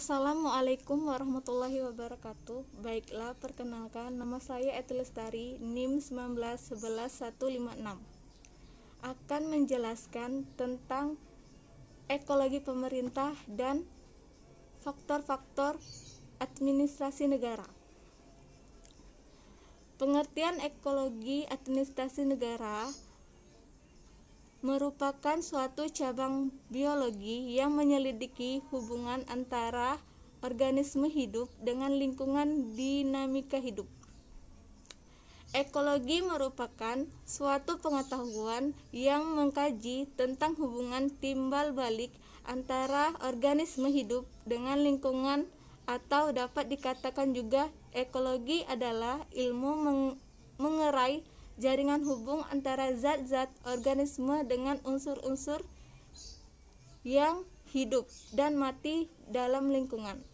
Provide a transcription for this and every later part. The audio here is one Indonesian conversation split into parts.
Assalamualaikum warahmatullahi wabarakatuh. Baiklah, perkenalkan, nama saya Eti Lestari, NIM 1911156. Akan menjelaskan tentang ekologi pemerintah dan faktor-faktor administrasi negara. Pengertian ekologi administrasi negara merupakan suatu cabang biologi yang menyelidiki hubungan antara organisme hidup dengan lingkungan dinamika hidup. Ekologi merupakan suatu pengetahuan yang mengkaji tentang hubungan timbal balik antara organisme hidup dengan lingkungan, atau dapat dikatakan juga ekologi adalah ilmu mengerai jaringan hubung antara zat-zat organisme dengan unsur-unsur yang hidup dan mati dalam lingkungan.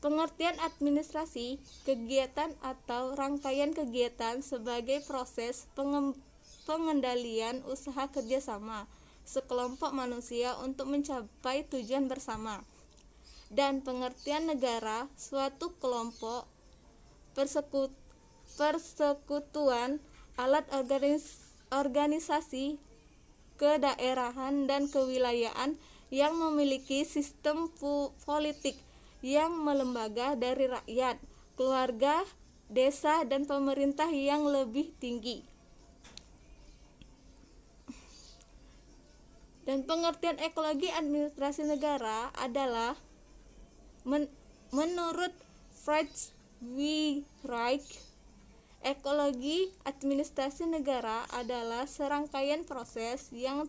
Pengertian administrasi, kegiatan atau rangkaian kegiatan sebagai proses pengendalian usaha kerjasama sekelompok manusia untuk mencapai tujuan bersama. Dan pengertian negara, suatu kelompok persekutuan alat organisasi kedaerahan dan kewilayahan yang memiliki sistem politik yang melembaga dari rakyat, keluarga, desa, dan pemerintah yang lebih tinggi. Dan pengertian ekologi administrasi negara adalah menurut Friedrich, ekologi administrasi negara adalah serangkaian proses yang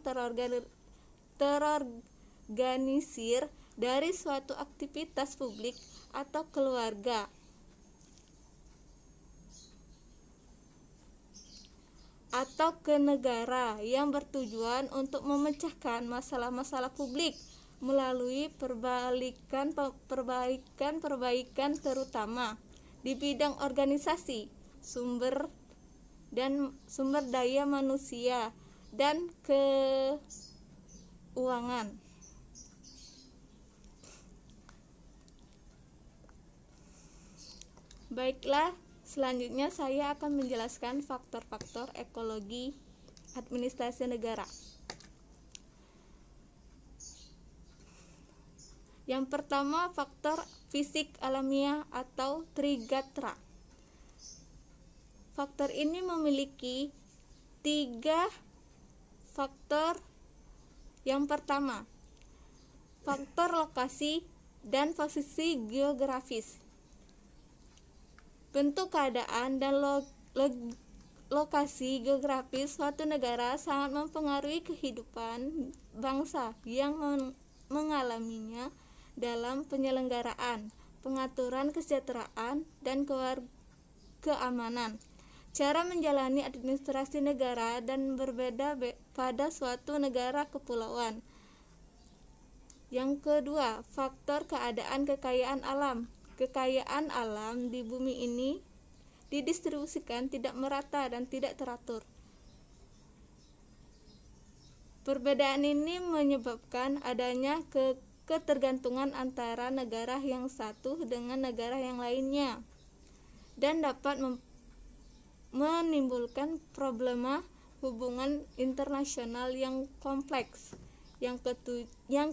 terorganisir dari suatu aktivitas publik atau keluarga atau ke negara yang bertujuan untuk memecahkan masalah-masalah publik melalui perbaikan terutama di bidang organisasi, sumber daya manusia, dan keuangan. Baiklah, selanjutnya saya akan menjelaskan faktor-faktor ekologi administrasi negara. Yang pertama, faktor fisik alamiah atau Trigatra. Faktor ini memiliki 3 faktor. Yang pertama, faktor lokasi dan posisi geografis. Bentuk keadaan dan lokasi geografis suatu negara sangat mempengaruhi kehidupan bangsa yang mengalaminya dalam penyelenggaraan, pengaturan kesejahteraan, dan keamanan. Cara menjalani administrasi negara dan berbeda pada suatu negara kepulauan. Yang kedua, faktor keadaan kekayaan alam. Kekayaan alam di bumi ini didistribusikan tidak merata dan tidak teratur. Perbedaan ini menyebabkan adanya ketergantungan antara negara yang satu dengan negara yang lainnya, dan dapat menimbulkan problema hubungan internasional yang kompleks. Yang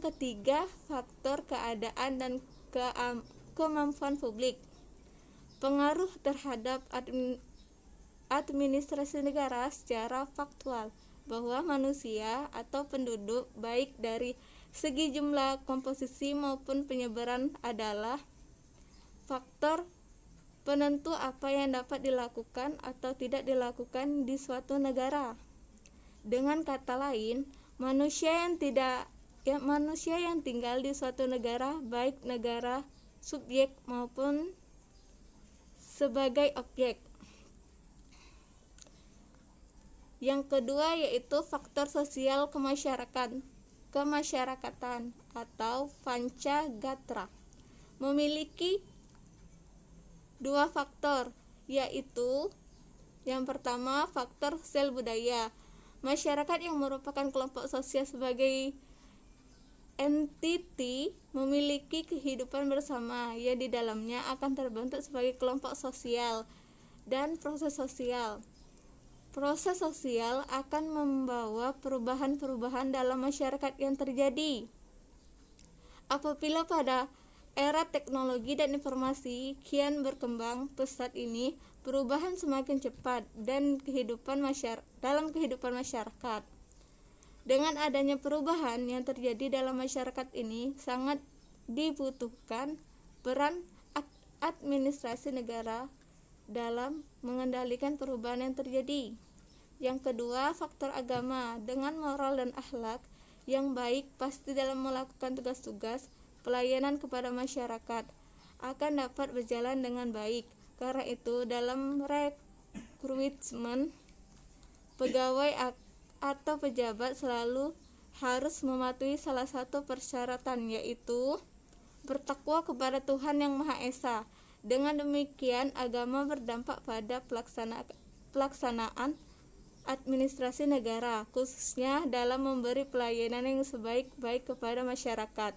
ketiga, faktor keadaan dan kemampuan publik. Pengaruh terhadap administrasi negara secara faktual, bahwa manusia atau penduduk baik dari segi jumlah, komposisi maupun penyebaran adalah faktor penentu apa yang dapat dilakukan atau tidak dilakukan di suatu negara. Dengan kata lain, manusia yang tinggal di suatu negara, baik negara subjek maupun sebagai objek. Yang kedua yaitu faktor sosial kemasyarakatan atau Pancagatra. Memiliki 2 faktor, yaitu yang pertama faktor sosial budaya, Masyarakat yang merupakan kelompok sosial sebagai entiti memiliki kehidupan bersama yang di dalamnya akan terbentuk sebagai kelompok sosial dan proses sosial. Proses sosial akan membawa perubahan-perubahan dalam masyarakat yang terjadi. Apabila pada era teknologi dan informasi kian berkembang pesat ini, perubahan semakin cepat dan dalam kehidupan masyarakat. Dengan adanya perubahan yang terjadi dalam masyarakat ini, sangat dibutuhkan peran administrasi negara dalam mengendalikan perubahan yang terjadi. Yang kedua, faktor agama. Dengan moral dan akhlak yang baik, pasti dalam melakukan tugas-tugas pelayanan kepada masyarakat akan dapat berjalan dengan baik. Karena itu, dalam rekrutmen pegawai atau pejabat selalu harus mematuhi salah satu persyaratan, yaitu bertakwa kepada Tuhan Yang Maha Esa. Dengan demikian, agama berdampak pada pelaksanaan administrasi negara, khususnya dalam memberi pelayanan yang sebaik-baik kepada masyarakat.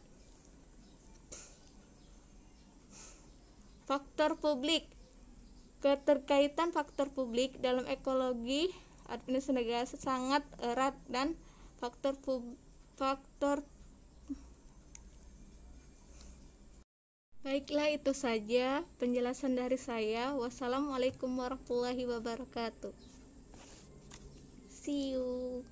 Faktor publik. Keterkaitan faktor publik dalam ekologi administrasi negara sangat erat dan Baiklah, itu saja penjelasan dari saya. Wassalamualaikum warahmatullahi wabarakatuh. See you.